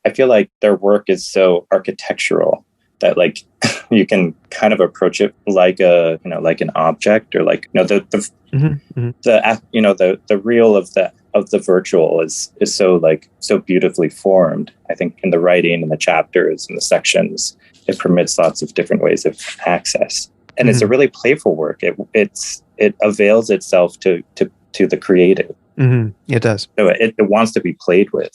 I feel like their work is so architectural that like you can kind of approach it like a, you know, like an object, or like, you know, the real of the virtual is so like so beautifully formed. I think in the writing and the chapters and the sections, it permits lots of different ways of access, and it's a really playful work. It avails itself to the creative. It does. So it wants to be played with.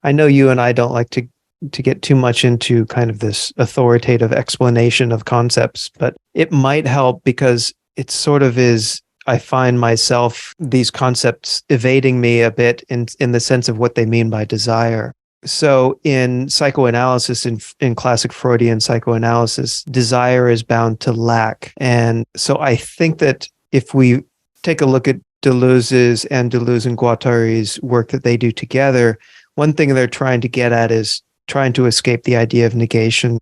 I know you and I don't like to get too much into kind of this authoritative explanation of concepts, but it might help because it sort of is, I find myself, these concepts evading me a bit in the sense of what they mean by desire. So in psychoanalysis, in classic Freudian psychoanalysis, desire is bound to lack. And so I think that if we take a look at Deleuze's and Guattari's work that they do together, one thing they're trying to get at is trying to escape the idea of negation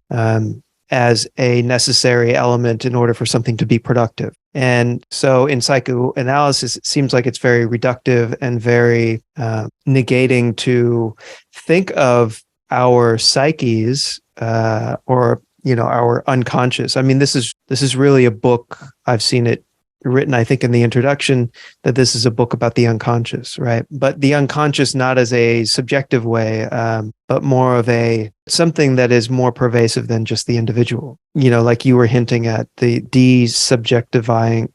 as a necessary element in order for something to be productive. And so in psychoanalysis, it seems like it's very reductive and very negating to think of our psyches or, you know, our unconscious. I mean, this is really a book. I've seen it written, I think, in the introduction, that this is a book about the unconscious, right? But the unconscious not as a subjective way, but more of a something that is more pervasive than just the individual. You know, like you were hinting at, the subjectivating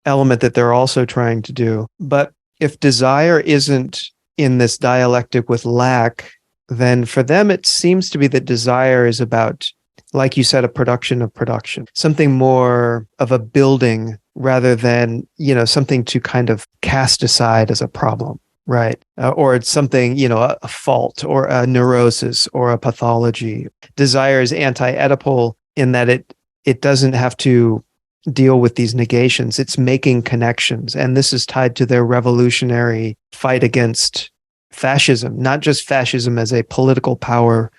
element that they're also trying to do. But if desire isn't in this dialectic with lack, then for them it seems to be that desire is about, like you said, a production of production, something more of a building rather than, you know, something to kind of cast aside as a problem, right? Or it's something, you know, a fault or a neurosis or a pathology. Desire is anti-Oedipal in that it doesn't have to deal with these negations. It's making connections. And this is tied to their revolutionary fight against fascism, not just fascism as a political power,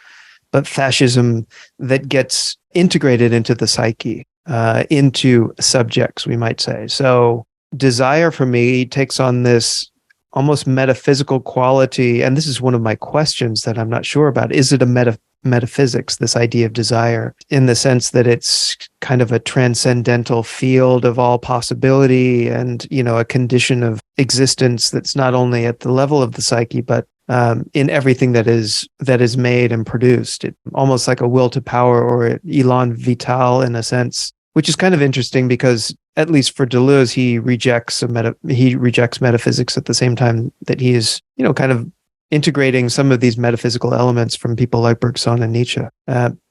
but fascism that gets integrated into the psyche, into subjects, we might say. So desire for me takes on this almost metaphysical quality. And this is one of my questions that I'm not sure about. Is it a metaphysics, this idea of desire, in the sense that it's kind of a transcendental field of all possibility and, you know, a condition of existence that's not only at the level of the psyche, but in everything that is made and produced. It almost like a will to power or elan vital in a sense, which is kind of interesting because, at least for Deleuze, he rejects metaphysics at the same time that he is, you know, kind of integrating some of these metaphysical elements from people like Bergson and Nietzsche.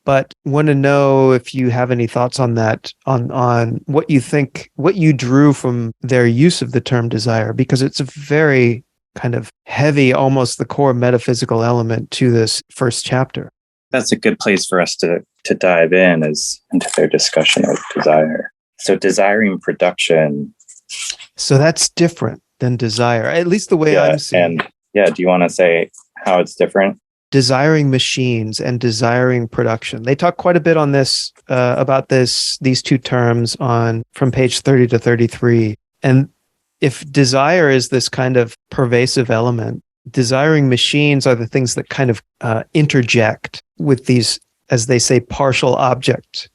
But want to know if you have any thoughts on that, on what you think, what you drew from their use of the term desire, because it's a very kind of heavy, almost the core metaphysical element to this first chapter. That's a good place for us to dive into their discussion of desire. So desiring production. So that's different than desire, at least the way I'm seeing. And do you want to say how it's different? Desiring machines and desiring production. They talk quite a bit on this, about these two terms from page 30 to 33. And if desire is this kind of pervasive element, desiring machines are the things that kind of interject with these, as they say, partial objects.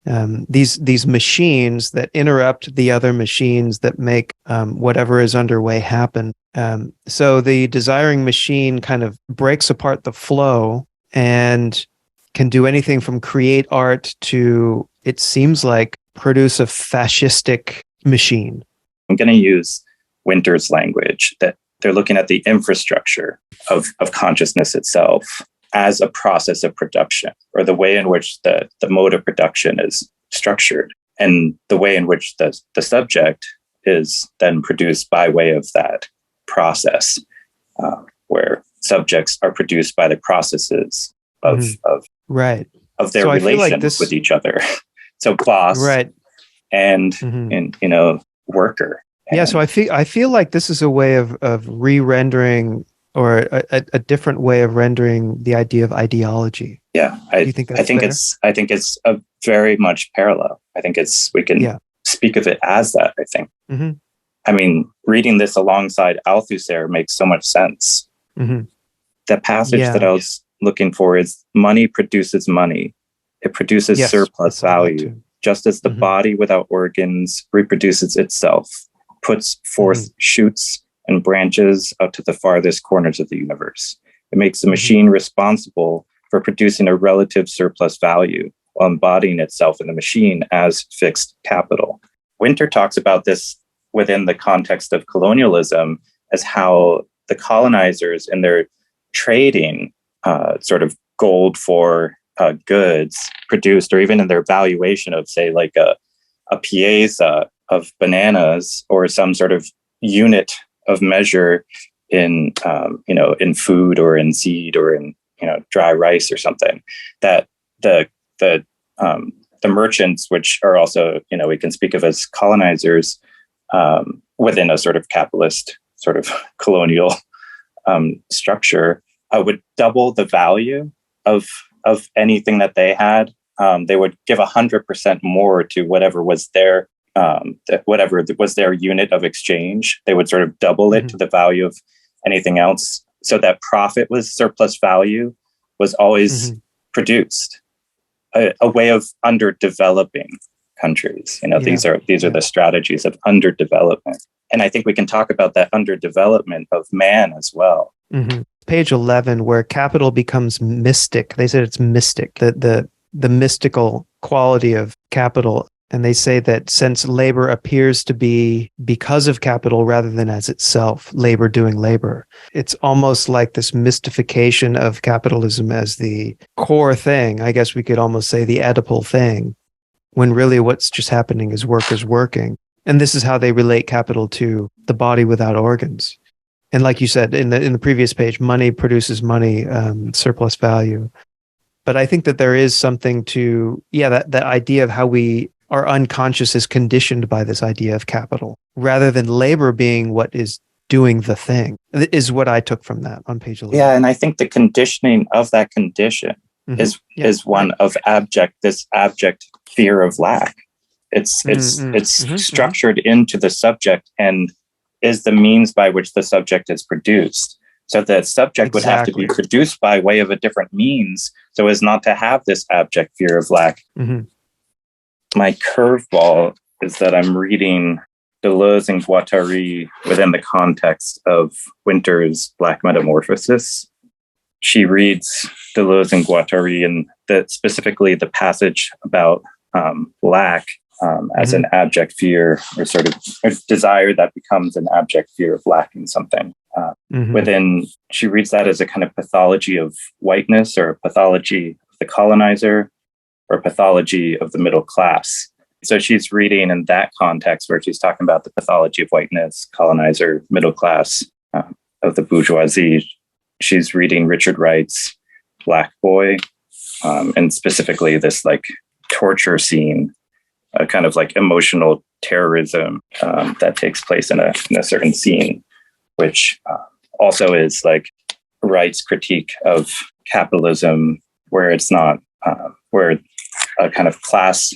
These machines that interrupt the other machines that make whatever is underway happen. So the desiring machine kind of breaks apart the flow and can do anything from create art to, it seems like, produce a fascistic machine. I'm going to use Wynter's language, that they're looking at the infrastructure of consciousness itself as a process of production, or the way in which the mode of production is structured, and the way in which the subject is then produced by way of that process, where subjects are produced by the processes of their relation with each other. So boss, and you know, worker. Yeah, so I feel like this is a way of re-rendering, or a different way of rendering the idea of ideology. Yeah, I think it's a very much parallel. I think we can speak of it as that. I think. I mean, reading this alongside Althusser makes so much sense. Mm-hmm. The passage that I was looking for is money produces money. It produces surplus value, just as the body without organs reproduces itself, puts forth shoots and branches out to the farthest corners of the universe. It makes the machine responsible for producing a relative surplus value while embodying itself in the machine as fixed capital. Wynter talks about this within the context of colonialism as how the colonizers in their trading sort of gold for goods produced, or even in their valuation of, say, like a pieza of bananas or some sort of unit of measure in in food or in seed or in dry rice or something, that the merchants, which are also we can speak of as colonizers within a sort of capitalist sort of colonial structure, would double the value of anything that they had. They would give 100% more to whatever was their unit of exchange. They would sort of double it to the value of anything else, so that profit was surplus value was always produced. A way of underdeveloping countries. These are the strategies of underdevelopment. And I think we can talk about that underdevelopment of man as well. Page 11, where capital becomes mystic. They said it's mystic, the mystical quality of capital. And they say that since labor appears to be because of capital rather than as itself, labor doing labor, it's almost like this mystification of capitalism as the core thing. I guess we could almost say the Oedipal thing, when really what's just happening is workers working. And this is how they relate capital to the body without organs. And like you said in the previous page, money produces money, surplus value. But I think that there is something to, that idea of how we our unconscious is conditioned by this idea of capital, rather than labor being what is doing the thing, is what I took from that on page 11. Yeah, and I think the conditioning of that condition is one of this abject fear of lack. It's structured into the subject and is the means by which the subject is produced. So the subject would have to be produced by way of a different means so as not to have this abject fear of lack. My curveball is that I'm reading Deleuze and Guattari within the context of Wynter's Black Metamorphosis. She reads Deleuze and Guattari and specifically the passage about lack as an abject fear, or sort of a desire that becomes an abject fear of lacking something. She reads that as a kind of pathology of whiteness, or a pathology of the colonizer, or a pathology of the middle class. So she's reading in that context where she's talking about the pathology of whiteness, colonizer, middle class, of the bourgeoisie. She's reading Richard Wright's Black Boy, and specifically this like torture scene, a kind of like emotional terrorism that takes place in a certain scene, which also is like Wright's critique of capitalism, where it's not, where a kind of class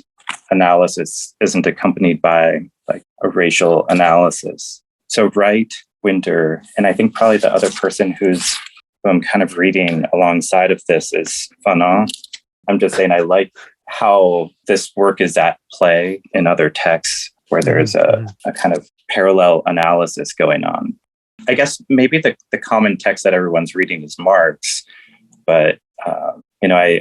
analysis isn't accompanied by like a racial analysis. So Wright, Wynter, and I think probably the other person who I'm kind of reading alongside of this is Fanon. I'm just saying I like how this work is at play in other texts where there's a kind of parallel analysis going on. I guess maybe the common text that everyone's reading is Marx, but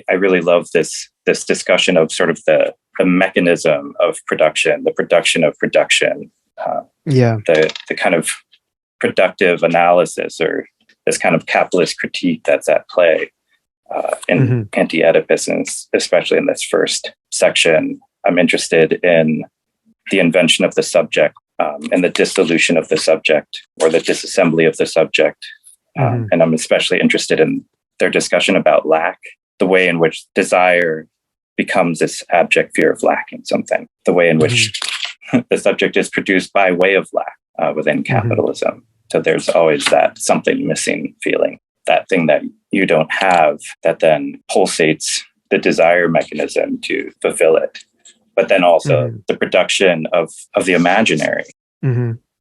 I really love this discussion of sort of the mechanism of production, the production of production, the kind of productive analysis, or this kind of capitalist critique that's at play in Anti-Oedipus, and especially in this first section. I'm interested in the invention of the subject and the dissolution of the subject, or the disassembly of the subject. And I'm especially interested in their discussion about lack, the way in which desire becomes this abject fear of lacking something, the way in which the subject is produced by way of lack within capitalism. So there's always that something missing feeling, that thing that you don't have that then pulsates the desire mechanism to fulfill it. But then also the production of the imaginary.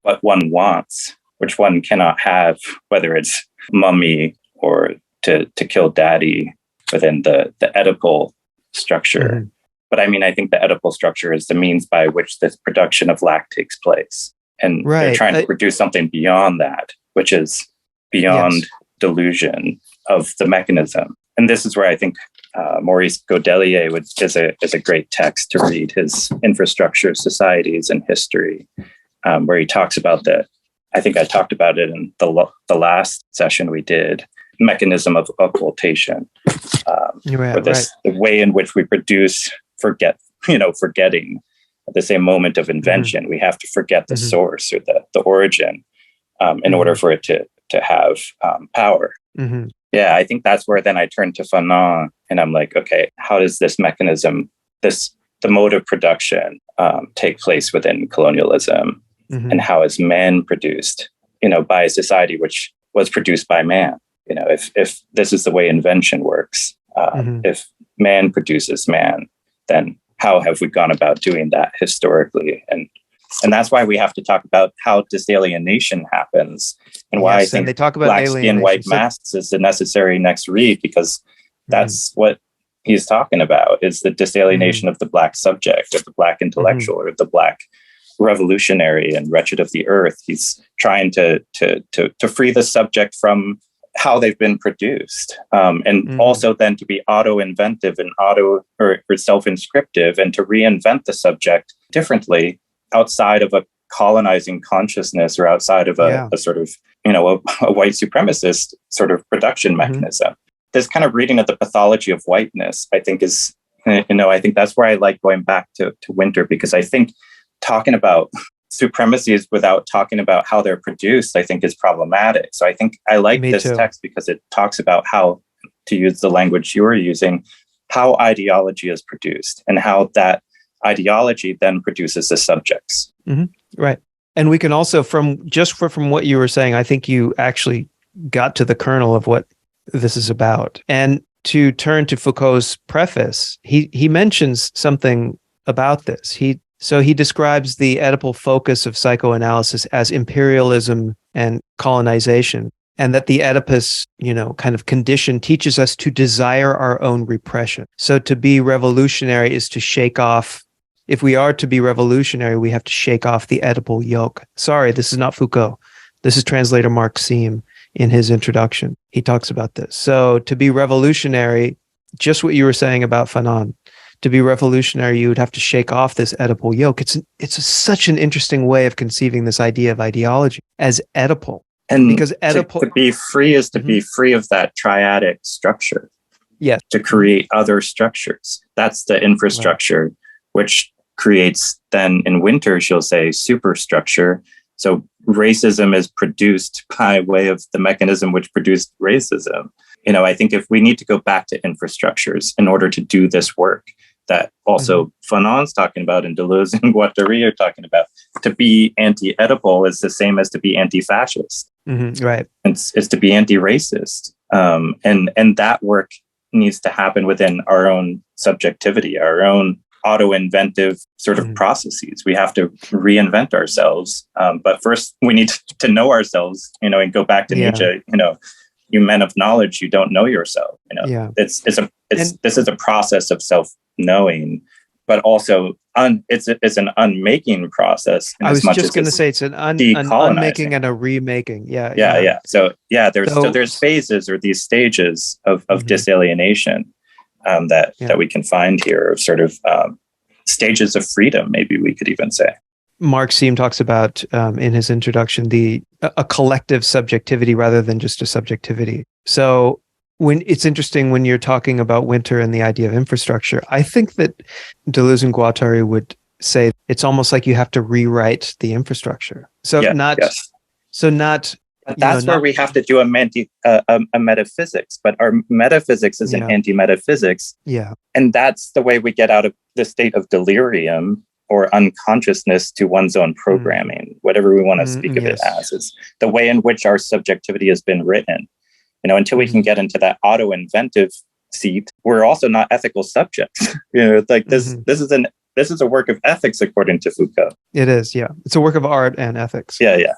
what one wants, which one cannot have, whether it's mummy or to kill daddy within the Oedipal structure. Mm-hmm. But I mean, I think the Oedipal structure is the means by which this production of lack takes place. And they're trying to produce something beyond that, which is beyond delusion of the mechanism. And this is where I think Maurice Godelier is a great text to read, his Infrastructure, Societies, and History, where he talks about I think I talked about it in the last session we did, mechanism of occultation, the way in which we produce forgetting at the same moment of invention. We have to forget the source or the origin in order for it to have power. Yeah, I think that's where then I turn to Fanon and I'm like, okay, how does this mechanism, the mode of production take place within colonialism? And how is man produced, by a society which was produced by man? If this is the way invention works, if man produces man, then how have we gone about doing that historically? And that's why we have to talk about how disalienation happens and why I think they talk about Black Skin, White Masks is the necessary next read, because that's what he's talking about, is the disalienation of the Black subject, of the Black intellectual, or the Black revolutionary and wretched of the earth. He's trying to free the subject from how they've been produced, and also then to be auto-inventive and or self-inscriptive, and to reinvent the subject differently outside of a colonizing consciousness, or outside of a sort of a white supremacist sort of production mechanism. This kind of reading of the pathology of whiteness, I think, is I think that's where I like going back to Wynter, because I think talking about supremacies without talking about how they're produced, I think, is problematic. So I think I like this text because it talks about how, to use the language you were using, how ideology is produced and how that ideology then produces the subjects. Right. And we can also, from what you were saying, I think you actually got to the kernel of what this is about. And to turn to Foucault's preface, he mentions something about this. So he describes the Oedipal focus of psychoanalysis as imperialism and colonization, and that the Oedipus, kind of condition teaches us to desire our own repression. So to be revolutionary is to shake off. If we are to be revolutionary, we have to shake off the Oedipal yoke. Sorry, this is not Foucault. This is translator Mark Seam in his introduction. He talks about this. So to be revolutionary, just what you were saying about Fanon, to be revolutionary, you would have to shake off this Oedipal yoke. It's such an interesting way of conceiving this idea of ideology as Oedipal. And because Oedipal, to be free is to be free of that triadic structure. Yes. To create other structures. That's the infrastructure, which creates then, in Wynter, she'll say, superstructure. So racism is produced by way of the mechanism which produced racism. I think if we need to go back to infrastructures in order to do this work, that also Fanon's talking about and Deleuze and Guattari are talking about, to be anti-Oedipal is the same as to be anti-fascist. Right. It's to be anti-racist. And that work needs to happen within our own subjectivity, our own auto-inventive sort of processes. We have to reinvent ourselves. But first we need to know ourselves, and go back to Nietzsche, you men of knowledge, you don't know yourself. This is a process of self-knowing, but also it's an unmaking process. I was just going to say it's an unmaking and a remaking. Yeah. So there's phases or these stages of disalienation that we can find here, of sort of stages of freedom, maybe we could even say. Mark Seam talks about in his introduction a collective subjectivity rather than just a subjectivity. So it's interesting when you're talking about Wynter and the idea of infrastructure. I think that Deleuze and Guattari would say it's almost like you have to rewrite the infrastructure. But that's where we have to do a metaphysics. But our metaphysics is an anti-metaphysics. Yeah, and that's the way we get out of the state of delirium or unconsciousness to one's own programming, whatever we want to speak of it as. Is the way in which our subjectivity has been written. Until we can get into that auto-inventive seat, we're also not ethical subjects. It's like this is an this is a work of ethics according to Foucault. It is, yeah. It's a work of art and ethics. Yeah, yeah.